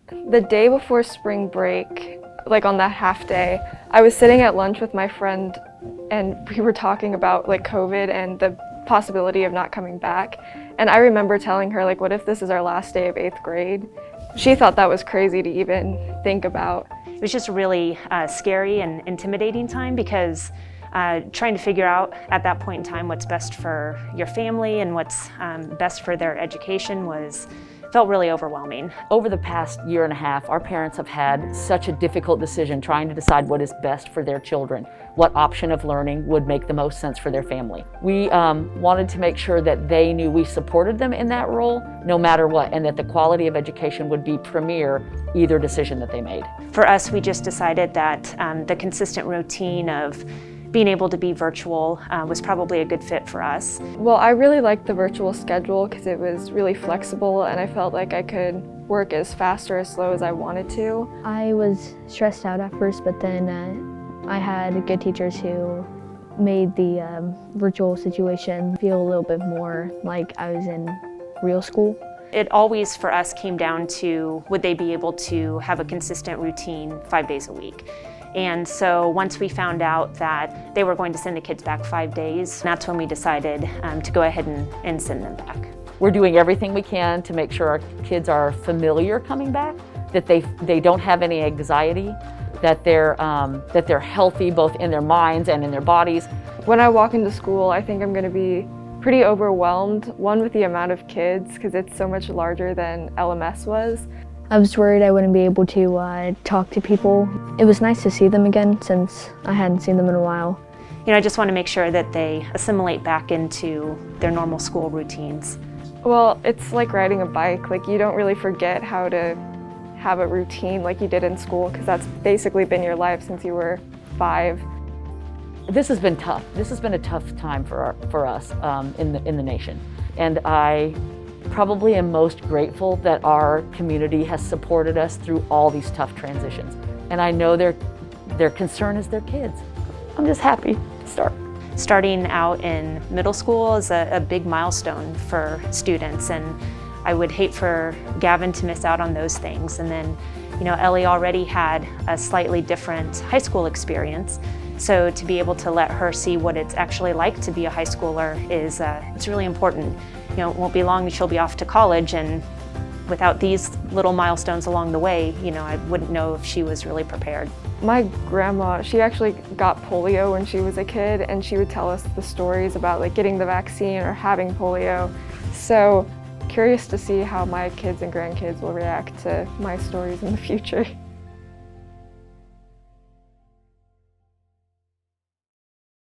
The day before spring break, like on that half day, I was sitting at lunch with my friend and we were talking about like COVID and the possibility of not coming back. And I remember telling her, like, what if this is our last day of 8th grade? She thought that was crazy to even think about. It was just a really scary and intimidating time because trying to figure out at that point in time what's best for your family and what's best for their education felt really overwhelming. Over the past year and a half, our parents have had such a difficult decision trying to decide what is best for their children, what option of learning would make the most sense for their family. We wanted to make sure that they knew we supported them in that role no matter what, and that the quality of education would be premier either decision that they made. For us, we just decided that the consistent routine of being able to be virtual was probably a good fit for us. Well, I really liked the virtual schedule because it was really flexible and I felt like I could work as fast or as slow as I wanted to. I was stressed out at first, but then I had good teachers who made the virtual situation feel a little bit more like I was in real school. It always, for us, came down to would they be able to have a consistent routine 5 days a week. And so once we found out that they were going to send the kids back 5 days, that's when we decided to go ahead and send them back. We're doing everything we can to make sure our kids are familiar coming back, that they don't have any anxiety, that they're healthy both in their minds and in their bodies. When I walk into school, I think I'm going to be pretty overwhelmed, one with the amount of kids because it's so much larger than LMS was. I was worried I wouldn't be able to talk to people. It was nice to see them again since I hadn't seen them in a while. You know, I just want to make sure that they assimilate back into their normal school routines. Well, it's like riding a bike. Like, you don't really forget how to have a routine like you did in school because that's basically been your life since you were 5. This has been tough. This has been a tough time for us in the nation. And I probably am most grateful that our community has supported us through all these tough transitions. And I know their concern is their kids. I'm just happy to start. Starting out in middle school is a big milestone for students, and I would hate for Gavin to miss out on those things. And then, you know, Ellie already had a slightly different high school experience. So to be able to let her see what it's actually like to be a high schooler is it's really important. You know, it won't be long she'll be off to college, and without these little milestones along the way, you know, I wouldn't know if she was really prepared. My grandma, she actually got polio when she was a kid, and she would tell us the stories about like getting the vaccine or having polio. So curious to see how my kids and grandkids will react to my stories in the future.